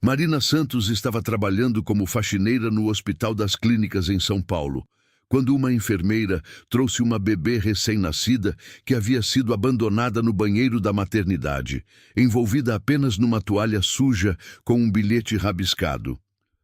Marina Santos estava trabalhando como faxineira no Hospital das Clínicas em São Paulo, quando uma enfermeira trouxe uma bebê recém-nascida que havia sido abandonada no banheiro da maternidade, envolvida apenas numa toalha suja com um bilhete rabiscado.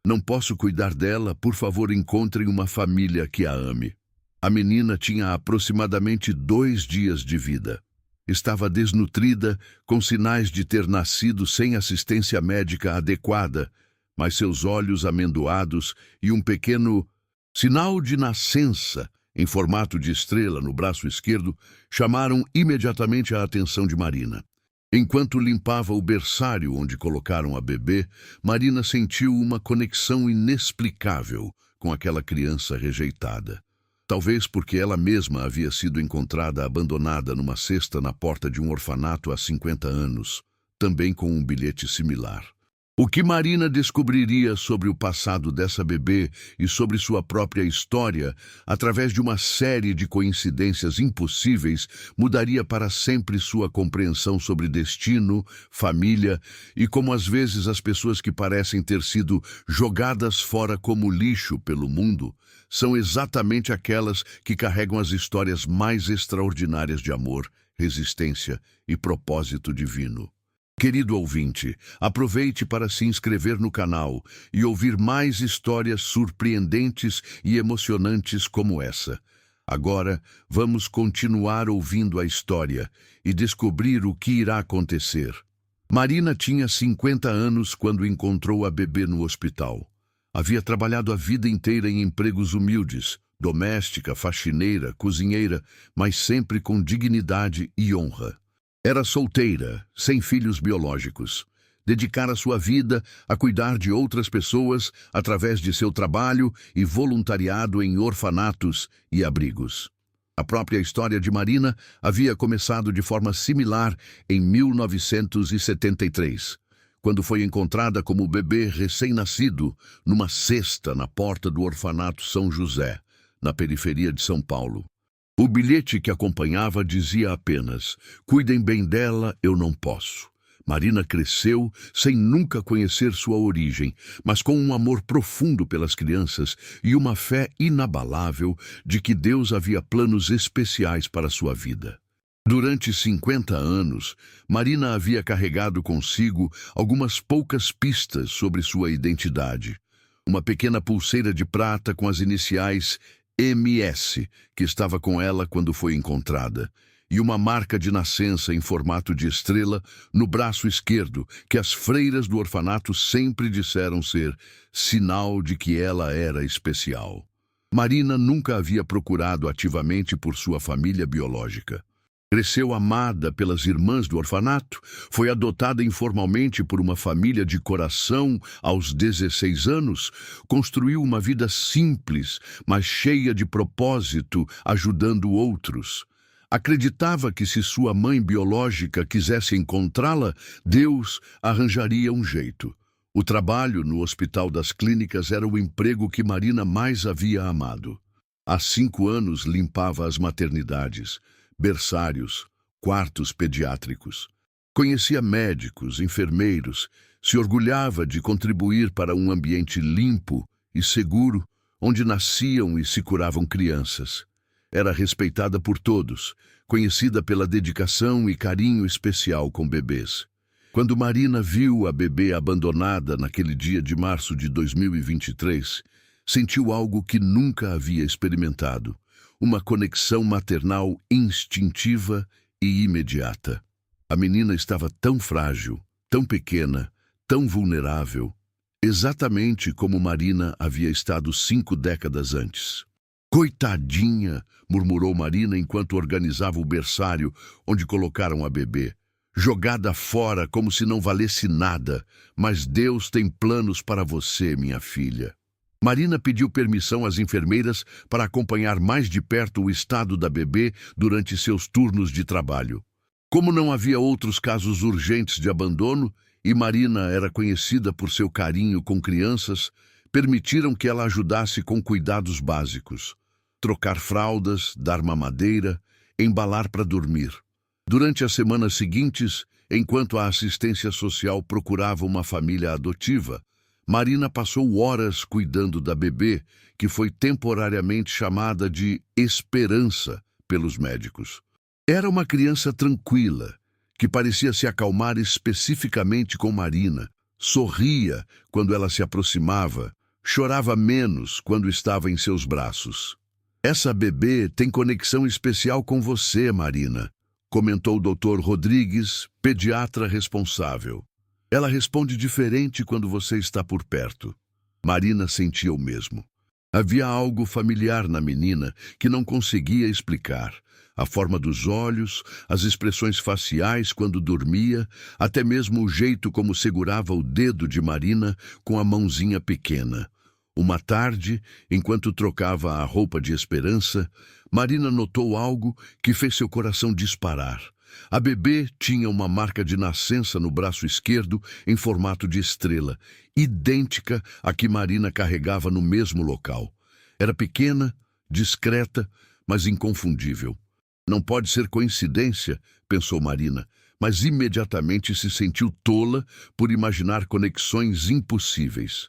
"Não posso cuidar dela, por favor, encontrem uma família que a ame." A menina tinha aproximadamente 2 dias de vida. Estava desnutrida, com sinais de ter nascido sem assistência médica adequada, mas seus olhos amendoados e um pequeno sinal de nascença em formato de estrela no braço esquerdo chamaram imediatamente a atenção de Marina. Enquanto limpava o berçário onde colocaram a bebê, Marina sentiu uma conexão inexplicável com aquela criança rejeitada. Talvez porque ela mesma havia sido encontrada abandonada numa cesta na porta de um orfanato há 50 anos, também com um bilhete similar. O que Marina descobriria sobre o passado dessa bebê e sobre sua própria história, através de uma série de coincidências impossíveis, mudaria para sempre sua compreensão sobre destino, família e como às vezes as pessoas que parecem ter sido jogadas fora como lixo pelo mundo são exatamente aquelas que carregam as histórias mais extraordinárias de amor, resistência e propósito divino. Querido ouvinte, aproveite para se inscrever no canal e ouvir mais histórias surpreendentes e emocionantes como essa. Agora, vamos continuar ouvindo a história e descobrir o que irá acontecer. Marina tinha 50 anos quando encontrou a bebê no hospital. Havia trabalhado a vida inteira em empregos humildes, doméstica, faxineira, cozinheira, mas sempre com dignidade e honra. Era solteira, sem filhos biológicos. Dedicara sua vida a cuidar de outras pessoas através de seu trabalho e voluntariado em orfanatos e abrigos. A própria história de Marina havia começado de forma similar em 1973, quando foi encontrada como bebê recém-nascido numa cesta na porta do orfanato São José, na periferia de São Paulo. O bilhete que acompanhava dizia apenas: "Cuidem bem dela, eu não posso." Marina cresceu sem nunca conhecer sua origem, mas com um amor profundo pelas crianças e uma fé inabalável de que Deus havia planos especiais para sua vida. Durante 50 anos, Marina havia carregado consigo algumas poucas pistas sobre sua identidade. Uma pequena pulseira de prata com as iniciais MS, que estava com ela quando foi encontrada, e uma marca de nascença em formato de estrela no braço esquerdo, que as freiras do orfanato sempre disseram ser sinal de que ela era especial. Marina nunca havia procurado ativamente por sua família biológica. Cresceu amada pelas irmãs do orfanato, foi adotada informalmente por uma família de coração aos 16 anos, construiu uma vida simples, mas cheia de propósito, ajudando outros. Acreditava que se sua mãe biológica quisesse encontrá-la, Deus arranjaria um jeito. O trabalho no Hospital das Clínicas era o emprego que Marina mais havia amado. Há 5 anos limpava as maternidades, berçários, quartos pediátricos. Conhecia médicos, enfermeiros, se orgulhava de contribuir para um ambiente limpo e seguro, onde nasciam e se curavam crianças. Era respeitada por todos, conhecida pela dedicação e carinho especial com bebês. Quando Marina viu a bebê abandonada naquele dia de março de 2023, sentiu algo que nunca havia experimentado. Uma conexão maternal instintiva e imediata. A menina estava tão frágil, tão pequena, tão vulnerável, exatamente como Marina havia estado 5 décadas antes. "Coitadinha", murmurou Marina enquanto organizava o berçário onde colocaram a bebê. "Jogada fora como se não valesse nada, mas Deus tem planos para você, minha filha." Marina pediu permissão às enfermeiras para acompanhar mais de perto o estado da bebê durante seus turnos de trabalho. Como não havia outros casos urgentes de abandono e Marina era conhecida por seu carinho com crianças, permitiram que ela ajudasse com cuidados básicos: trocar fraldas, dar mamadeira, embalar para dormir. Durante as semanas seguintes, enquanto a assistência social procurava uma família adotiva, Marina passou horas cuidando da bebê, que foi temporariamente chamada de Esperança pelos médicos. Era uma criança tranquila, que parecia se acalmar especificamente com Marina, sorria quando ela se aproximava, chorava menos quando estava em seus braços. "Essa bebê tem conexão especial com você, Marina", comentou o Dr. Rodrigues, pediatra responsável. "Ela responde diferente quando você está por perto." Marina sentia o mesmo. Havia algo familiar na menina que não conseguia explicar. A forma dos olhos, as expressões faciais quando dormia, até mesmo o jeito como segurava o dedo de Marina com a mãozinha pequena. Uma tarde, enquanto trocava a roupa de Esperança, Marina notou algo que fez seu coração disparar. A bebê tinha uma marca de nascença no braço esquerdo em formato de estrela, idêntica à que Marina carregava no mesmo local. Era pequena, discreta, mas inconfundível. "Não pode ser coincidência", pensou Marina, mas imediatamente se sentiu tola por imaginar conexões impossíveis.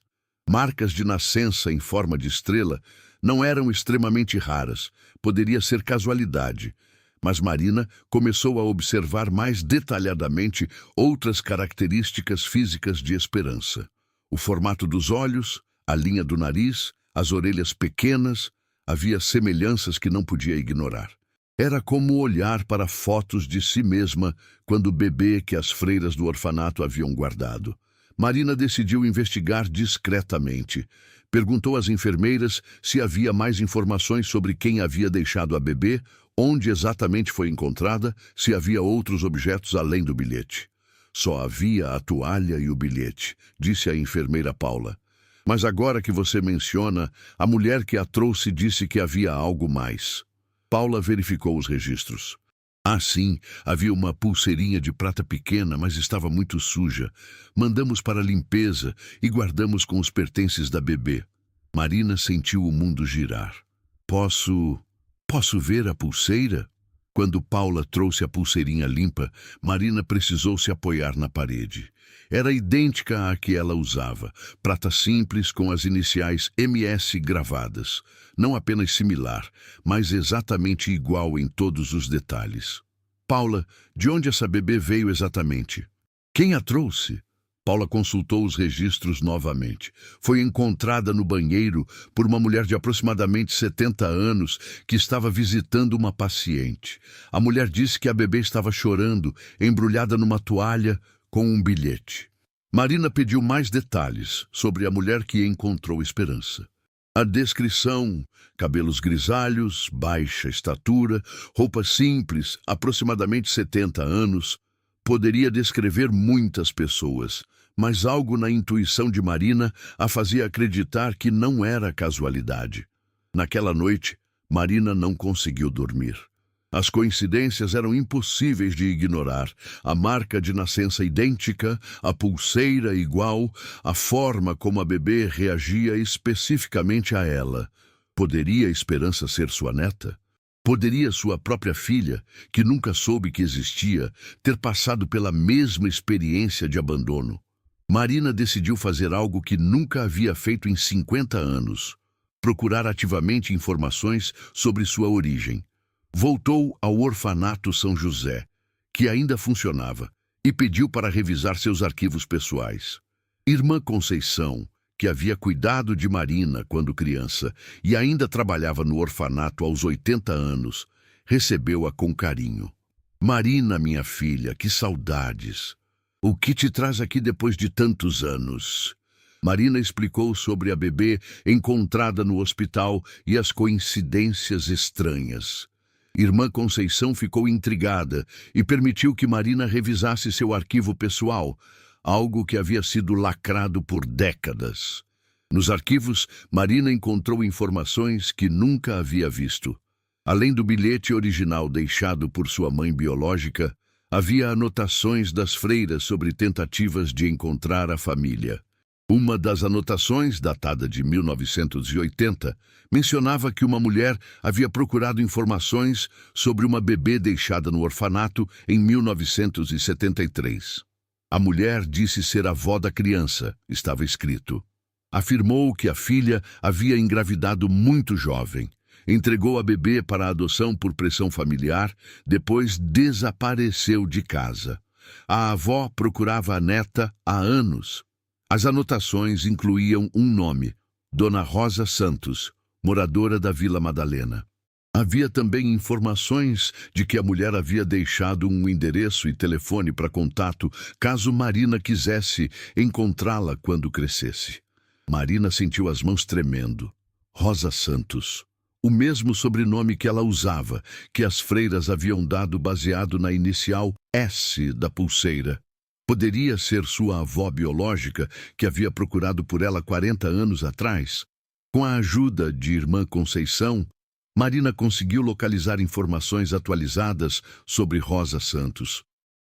Marcas de nascença em forma de estrela não eram extremamente raras, poderia ser casualidade. Mas Marina começou a observar mais detalhadamente outras características físicas de Esperança. O formato dos olhos, a linha do nariz, as orelhas pequenas, havia semelhanças que não podia ignorar. Era como olhar para fotos de si mesma quando bebê que as freiras do orfanato haviam guardado. Marina decidiu investigar discretamente. Perguntou às enfermeiras se havia mais informações sobre quem havia deixado a bebê, onde exatamente foi encontrada, se havia outros objetos além do bilhete. "Só havia a toalha e o bilhete", disse a enfermeira Paula. "Mas agora que você menciona, a mulher que a trouxe disse que havia algo mais." Paula verificou os registros. "Ah, sim, havia uma pulseirinha de prata pequena, mas estava muito suja. Mandamos para a limpeza e guardamos com os pertences da bebê." Marina sentiu o mundo girar. Posso ver a pulseira?" Quando Paula trouxe a pulseirinha limpa, Marina precisou se apoiar na parede. Era idêntica à que ela usava, prata simples com as iniciais MS gravadas. Não apenas similar, mas exatamente igual em todos os detalhes. "Paula, de onde essa bebê veio exatamente?" "Quem a trouxe?" Paula consultou os registros novamente. "Foi encontrada no banheiro por uma mulher de aproximadamente 70 anos que estava visitando uma paciente. A mulher disse que a bebê estava chorando, embrulhada numa toalha com um bilhete." Marina pediu mais detalhes sobre a mulher que encontrou Esperança. A descrição: cabelos grisalhos, baixa estatura, roupa simples, aproximadamente 70 anos, poderia descrever muitas pessoas, mas algo na intuição de Marina a fazia acreditar que não era casualidade. Naquela noite, Marina não conseguiu dormir. As coincidências eram impossíveis de ignorar. A marca de nascença idêntica, a pulseira igual, a forma como a bebê reagia especificamente a ela. Poderia Esperança ser sua neta? Poderia sua própria filha, que nunca soube que existia, ter passado pela mesma experiência de abandono? Marina decidiu fazer algo que nunca havia feito em 50 anos. Procurar ativamente informações sobre sua origem. Voltou ao orfanato São José, que ainda funcionava, e pediu para revisar seus arquivos pessoais. Irmã Conceição, que havia cuidado de Marina quando criança e ainda trabalhava no orfanato aos 80 anos, recebeu-a com carinho. "Marina, minha filha, que saudades! O que te traz aqui depois de tantos anos?" Marina explicou sobre a bebê encontrada no hospital e as coincidências estranhas. Irmã Conceição ficou intrigada e permitiu que Marina revisasse seu arquivo pessoal, algo que havia sido lacrado por décadas. Nos arquivos, Marina encontrou informações que nunca havia visto. Além do bilhete original deixado por sua mãe biológica, havia anotações das freiras sobre tentativas de encontrar a família. Uma das anotações, datada de 1980, mencionava que uma mulher havia procurado informações sobre uma bebê deixada no orfanato em 1973. A mulher disse ser avó da criança, estava escrito. Afirmou que a filha havia engravidado muito jovem. Entregou a bebê para a adoção por pressão familiar, depois desapareceu de casa. A avó procurava a neta há anos. As anotações incluíam um nome, Dona Rosa Santos, moradora da Vila Madalena. Havia também informações de que a mulher havia deixado um endereço e telefone para contato caso Marina quisesse encontrá-la quando crescesse. Marina sentiu as mãos tremendo. Rosa Santos. O mesmo sobrenome que ela usava, que as freiras haviam dado baseado na inicial S da pulseira. Poderia ser sua avó biológica, que havia procurado por ela 40 anos atrás? Com a ajuda de irmã Conceição, Marina conseguiu localizar informações atualizadas sobre Rosa Santos.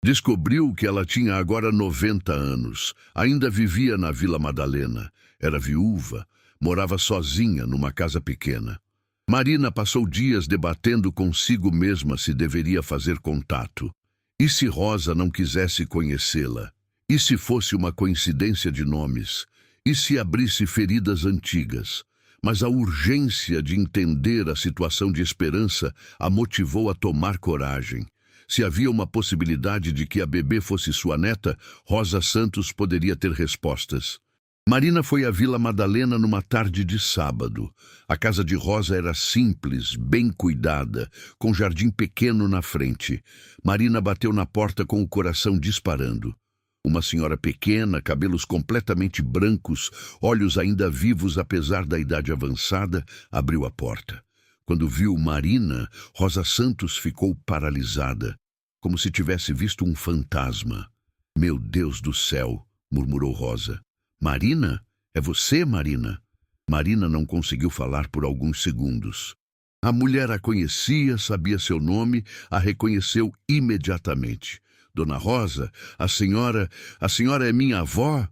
Descobriu que ela tinha agora 90 anos, ainda vivia na Vila Madalena, era viúva, morava sozinha numa casa pequena. Marina passou dias debatendo consigo mesma se deveria fazer contato. E se Rosa não quisesse conhecê-la? E se fosse uma coincidência de nomes? E se abrisse feridas antigas? Mas a urgência de entender a situação de Esperança a motivou a tomar coragem. Se havia uma possibilidade de que a bebê fosse sua neta, Rosa Santos poderia ter respostas. Marina foi à Vila Madalena numa tarde de sábado. A casa de Rosa era simples, bem cuidada, com jardim pequeno na frente. Marina bateu na porta com o coração disparando. Uma senhora pequena, cabelos completamente brancos, olhos ainda vivos apesar da idade avançada, abriu a porta. Quando viu Marina, Rosa Santos ficou paralisada, como se tivesse visto um fantasma. "Meu Deus do céu", murmurou Rosa. "Marina? É você, Marina?" Marina não conseguiu falar por alguns segundos. A mulher a conhecia, sabia seu nome, a reconheceu imediatamente. "Dona Rosa, a senhora é minha avó?"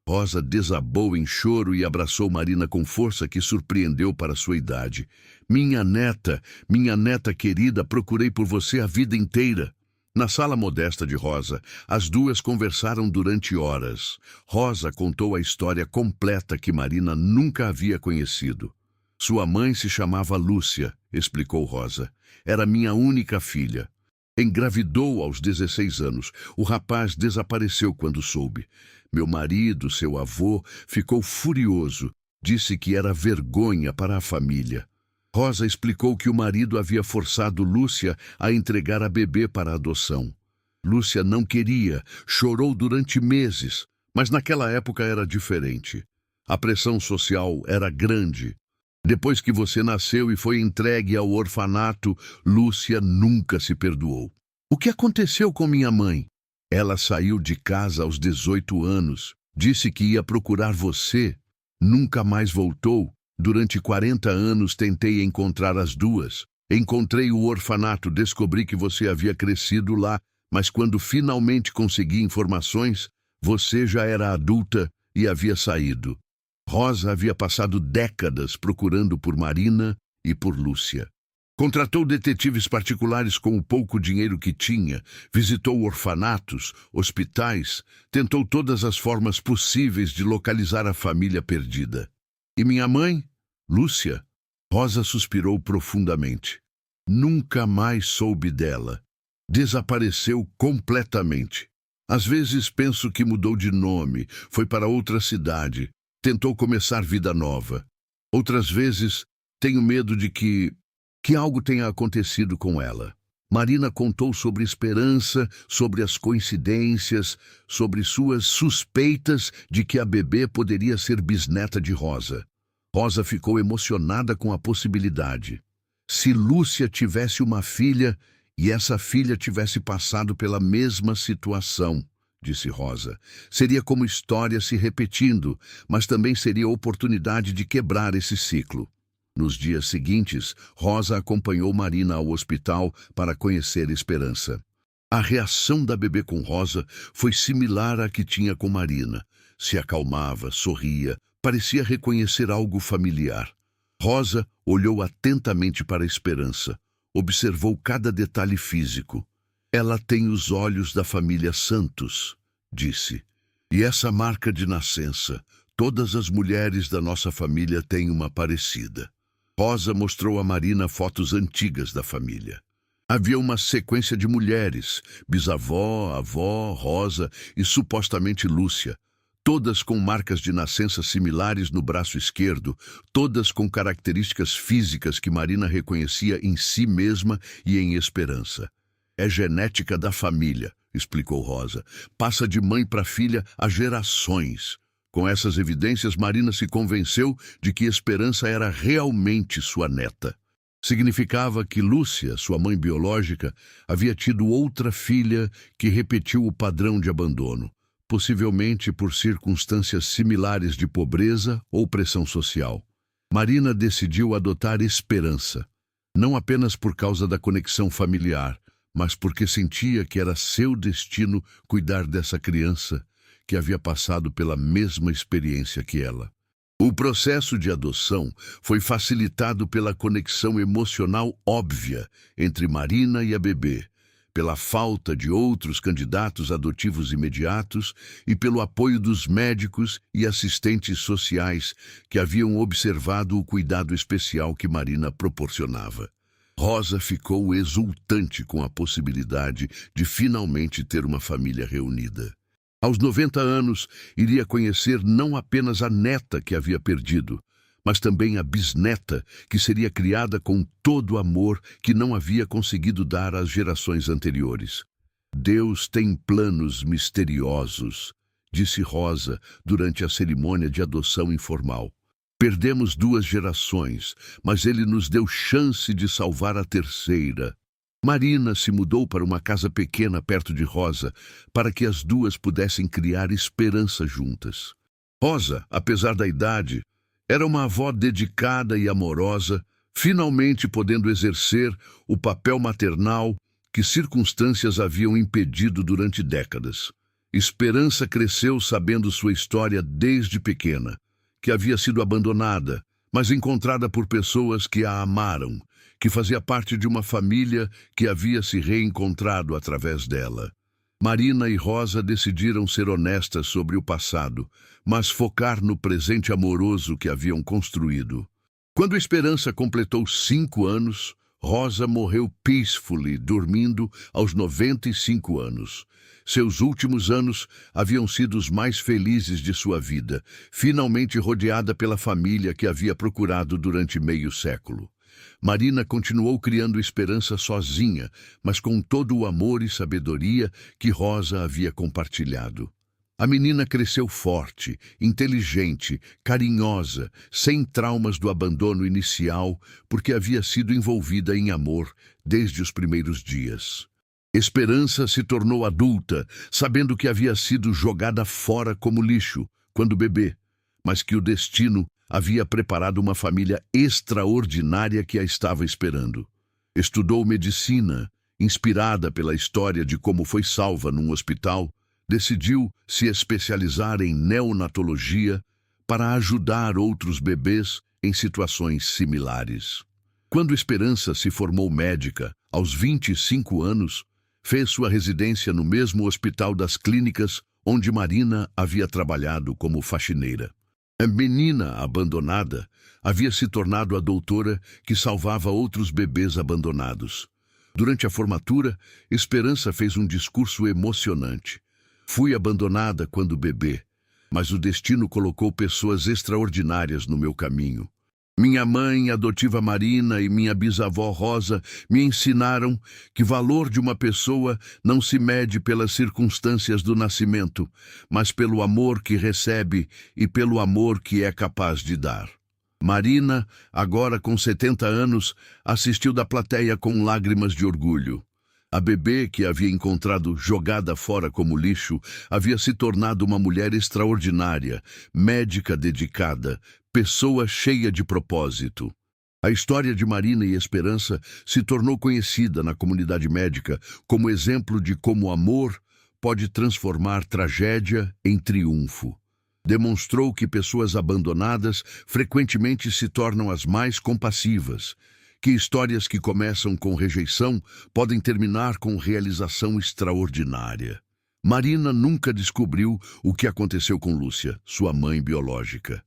Rosa desabou em choro e abraçou Marina com força que surpreendeu para sua idade. Minha neta querida, procurei por você a vida inteira." Na sala modesta de Rosa, as duas conversaram durante horas. Rosa contou a história completa que Marina nunca havia conhecido. "Sua mãe se chamava Lúcia", explicou Rosa. "Era minha única filha. Engravidou aos 16 anos. O rapaz desapareceu quando soube. Meu marido, seu avô, ficou furioso. Disse que era vergonha para a família." Rosa explicou que o marido havia forçado Lúcia a entregar a bebê para a adoção. Lúcia não queria, chorou durante meses, mas naquela época era diferente. A pressão social era grande. "Depois que você nasceu e foi entregue ao orfanato, Lúcia nunca se perdoou." "O que aconteceu com minha mãe?" "Ela saiu de casa aos 18 anos, disse que ia procurar você, nunca mais voltou. Durante 40 anos tentei encontrar as duas. Encontrei o orfanato, descobri que você havia crescido lá, mas quando finalmente consegui informações, você já era adulta e havia saído." Rosa havia passado décadas procurando por Marina e por Lúcia. Contratou detetives particulares com o pouco dinheiro que tinha, visitou orfanatos, hospitais, tentou todas as formas possíveis de localizar a família perdida. "E minha mãe, Lúcia?" Rosa suspirou profundamente. "Nunca mais soube dela. Desapareceu completamente. Às vezes penso que mudou de nome, foi para outra cidade, tentou começar vida nova. Outras vezes tenho medo de que algo tenha acontecido com ela." Marina contou sobre Esperança, sobre as coincidências, sobre suas suspeitas de que a bebê poderia ser bisneta de Rosa. Rosa ficou emocionada com a possibilidade. Se Lúcia tivesse uma filha e essa filha tivesse passado pela mesma situação, disse Rosa, seria como história se repetindo, mas também seria oportunidade de quebrar esse ciclo. Nos dias seguintes, Rosa acompanhou Marina ao hospital para conhecer Esperança. A reação da bebê com Rosa foi similar à que tinha com Marina. se acalmava, sorria, parecia reconhecer algo familiar. Rosa olhou atentamente para a Esperança, observou cada detalhe físico. Ela tem os olhos da família Santos, disse. E essa marca de nascença, todas as mulheres da nossa família têm uma parecida. Rosa mostrou a Marina fotos antigas da família. Havia uma sequência de mulheres, bisavó, avó, Rosa e supostamente Lúcia, todas com marcas de nascença similares no braço esquerdo, todas com características físicas que Marina reconhecia em si mesma e em Esperança. É genética da família, explicou Rosa. Passa de mãe para filha há gerações. Com essas evidências, Marina se convenceu de que Esperança era realmente sua neta. Significava que Lúcia, sua mãe biológica, havia tido outra filha que repetiu o padrão de abandono, possivelmente por circunstâncias similares de pobreza ou pressão social. Marina decidiu adotar Esperança, não apenas por causa da conexão familiar, mas porque sentia que era seu destino cuidar dessa criança que havia passado pela mesma experiência que ela. O processo de adoção foi facilitado pela conexão emocional óbvia entre Marina e a bebê, pela falta de outros candidatos adotivos imediatos e pelo apoio dos médicos e assistentes sociais que haviam observado o cuidado especial que Marina proporcionava. Rosa ficou exultante com a possibilidade de finalmente ter uma família reunida. Aos 90 anos, iria conhecer não apenas a neta que havia perdido, mas também a bisneta, que seria criada com todo o amor que não havia conseguido dar às gerações anteriores. Deus tem planos misteriosos, disse Rosa durante a cerimônia de adoção informal. Perdemos 2 gerações, mas ele nos deu chance de salvar a terceira. Marina se mudou para uma casa pequena perto de Rosa, para que as duas pudessem criar esperança juntas. Rosa, apesar da idade, era uma avó dedicada e amorosa, finalmente podendo exercer o papel maternal que circunstâncias haviam impedido durante décadas. Esperança cresceu sabendo sua história desde pequena, que havia sido abandonada, mas encontrada por pessoas que a amaram, que fazia parte de uma família que havia se reencontrado através dela. Marina e Rosa decidiram ser honestas sobre o passado, mas focar no presente amoroso que haviam construído. Quando Esperança completou 5 anos, Rosa morreu peacefully, dormindo aos 95 anos. Seus últimos anos haviam sido os mais felizes de sua vida, finalmente rodeada pela família que havia procurado durante meio século. Marina continuou criando Esperança sozinha, mas com todo o amor e sabedoria que Rosa havia compartilhado. A menina cresceu forte, inteligente, carinhosa, sem traumas do abandono inicial, porque havia sido envolvida em amor desde os primeiros dias. Esperança se tornou adulta, sabendo que havia sido jogada fora como lixo, quando bebê, mas que o destino havia preparado uma família extraordinária que a estava esperando. Estudou medicina, inspirada pela história de como foi salva num hospital, decidiu se especializar em neonatologia para ajudar outros bebês em situações similares. Quando Esperança se formou médica, aos 25 anos, fez sua residência no mesmo hospital das clínicas onde Marina havia trabalhado como faxineira. A menina abandonada havia se tornado a doutora que salvava outros bebês abandonados. Durante a formatura, Esperança fez um discurso emocionante. Fui abandonada quando bebê, mas o destino colocou pessoas extraordinárias no meu caminho. Minha mãe adotiva Marina e minha bisavó Rosa me ensinaram que o valor de uma pessoa não se mede pelas circunstâncias do nascimento, mas pelo amor que recebe e pelo amor que é capaz de dar. Marina, agora com 70 anos, assistiu da plateia com lágrimas de orgulho. A bebê que havia encontrado jogada fora como lixo havia se tornado uma mulher extraordinária, médica dedicada, pessoa cheia de propósito. A história de Marina e Esperança se tornou conhecida na comunidade médica como exemplo de como o amor pode transformar tragédia em triunfo. Demonstrou que pessoas abandonadas frequentemente se tornam as mais compassivas, que histórias que começam com rejeição podem terminar com realização extraordinária. Marina nunca descobriu o que aconteceu com Lúcia, sua mãe biológica,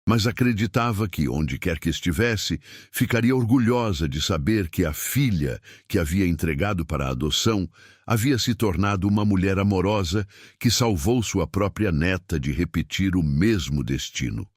mas acreditava que, onde quer que estivesse, ficaria orgulhosa de saber que a filha que havia entregado para a adoção havia se tornado uma mulher amorosa que salvou sua própria neta de repetir o mesmo destino.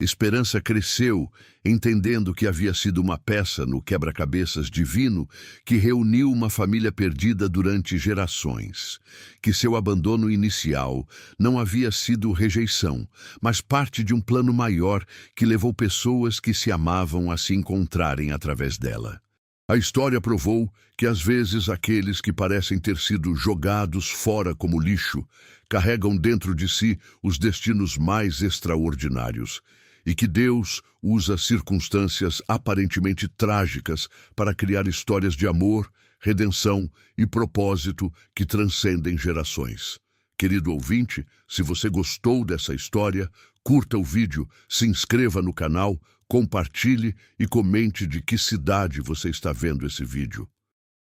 Esperança cresceu, entendendo que havia sido uma peça no quebra-cabeças divino que reuniu uma família perdida durante gerações, que seu abandono inicial não havia sido rejeição, mas parte de um plano maior que levou pessoas que se amavam a se encontrarem através dela. A história provou que às vezes aqueles que parecem ter sido jogados fora como lixo carregam dentro de si os destinos mais extraordinários, e que Deus usa circunstâncias aparentemente trágicas para criar histórias de amor, redenção e propósito que transcendem gerações. Querido ouvinte, se você gostou dessa história, curta o vídeo, se inscreva no canal, compartilhe e comente de que cidade você está vendo esse vídeo.